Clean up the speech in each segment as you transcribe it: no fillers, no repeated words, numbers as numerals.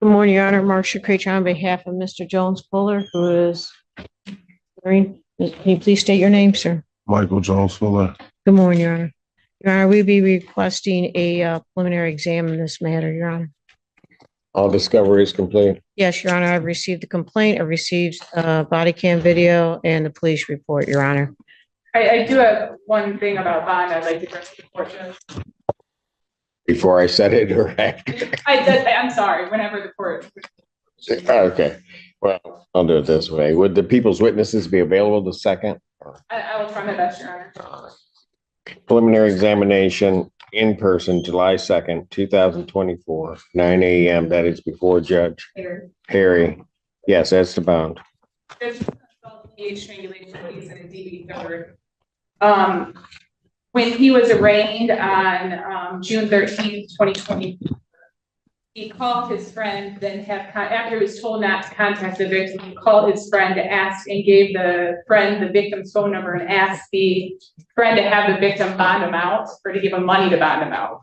Good morning, Your Honor. Marcia Creature on behalf of Mr. Jones Fuller, who is, can you please state your name, sir? Michael Jones Fuller. Good morning, Your Honor. Your Honor, we'd be requesting a preliminary exam in this matter, Your Honor. All discovery is complete. Yes, Your Honor, I've received the complaint, I've received body cam video and the police report, Your Honor. I do have one thing about bond I'd like to bring to the court, Judge. Before I said it or after? I'm sorry, whenever the court. Okay, well, I'll do it this way. Would the people's witnesses be available the second? I will try my best, Your Honor. Preliminary examination in person, July 2nd, 2024, 9 a.m. That is before Judge Perry. Yes, that's the bond. There's age strangulation case and a DV covered. When he was arraigned on June 13th, 2020, he called his friend, after he was told not to contact the victim, he called his friend to ask and gave the friend the victim's phone number and asked the friend to have the victim bond him out or to give him money to bond him out.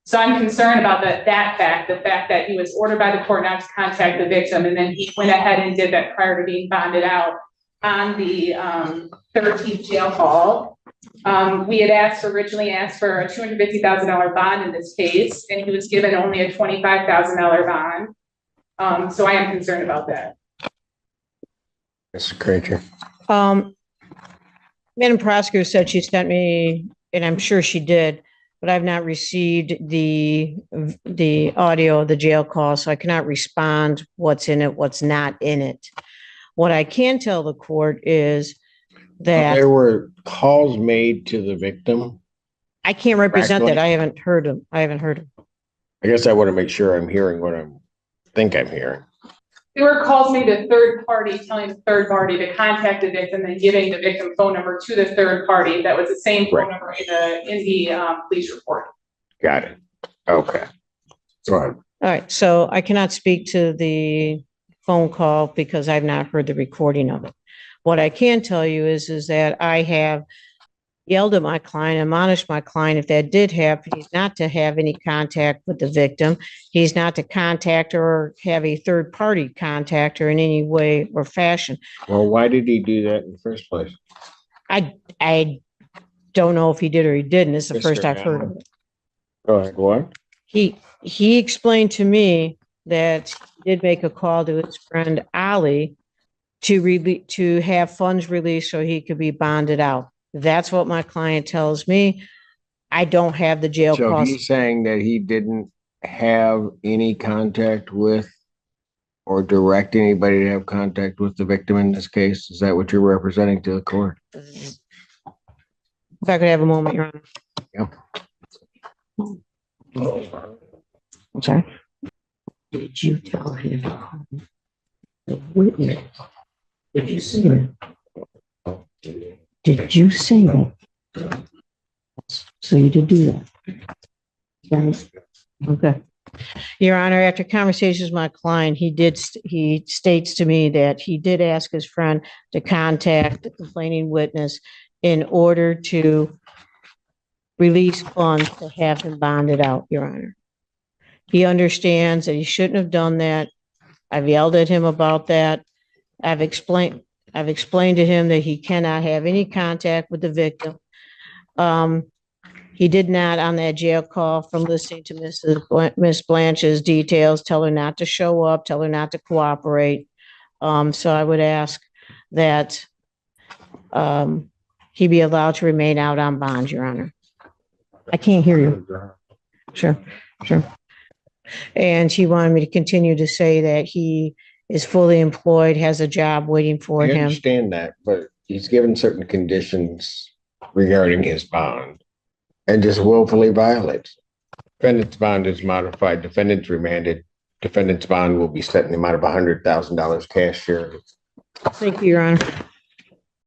So I'm concerned about the fact that he was ordered by the court not to contact the victim, and then he went ahead and did that prior to being bonded out on the 13th jail call. We had originally asked for a $250,000 bond in this case, and he was given only a $25,000 bond. So I am concerned about that. Mr. Creature. Madam Prosecutor said she sent me, and I'm sure she did, but I've not received the audio of the jail call, so I cannot respond what's in it, what's not in it. What I can tell the court is that There were calls made to the victim. I can't represent that. I haven't heard them. I guess I want to make sure I'm hearing what I'm hearing. There were calls made to third party, telling the third party to contact the victim and giving the victim phone number to the third party. That was the same phone number in the police report. Got it. Okay. Go ahead. All right, so I cannot speak to the phone call because I've not heard the recording of it. What I can tell you is that I have yelled at my client, admonished my client if that did happen, he's not to have any contact with the victim. He's not to contact or have a third party contact her in any way or fashion. Well, why did he do that in the first place? I don't know if he did or he didn't. It's the Mr. first I've heard of it. Go ahead. What? He explained to me that he did make a call to his friend Ali to have funds released so he could be bonded out. That's what my client tells me. I don't have the jail So costs. he's saying that he didn't have any contact with or direct anybody to have contact with the victim in this case? Is that what you're representing to the court? If I could have a moment, Your Honor. Yeah. I'm sorry. Did you tell him to call the witness? Did you say that? Did you say that? So you did do that? Yes. Okay. Your Honor, after conversations with my client, he states to me that he did ask his friend to contact the complaining witness in order to release funds to have him bonded out, Your Honor. He understands that he shouldn't have done that. I've yelled at him about that. I've explained to him that he cannot have any contact with the victim. He did not, on that jail call, from listening to Miss Blanche's details, tell her not to show up, tell her not to cooperate. So I would ask that he be allowed to remain out on bond, Your Honor. I can't hear you. Sure. And he wanted me to continue to say that he is fully employed, has a job waiting for I him. understand that, but he's given certain conditions regarding his bond and just willfully violates. Defendant's bond is modified, defendant's remanded, defendant's bond will be set in the amount of $100,000 cash share. Thank you, Your Honor.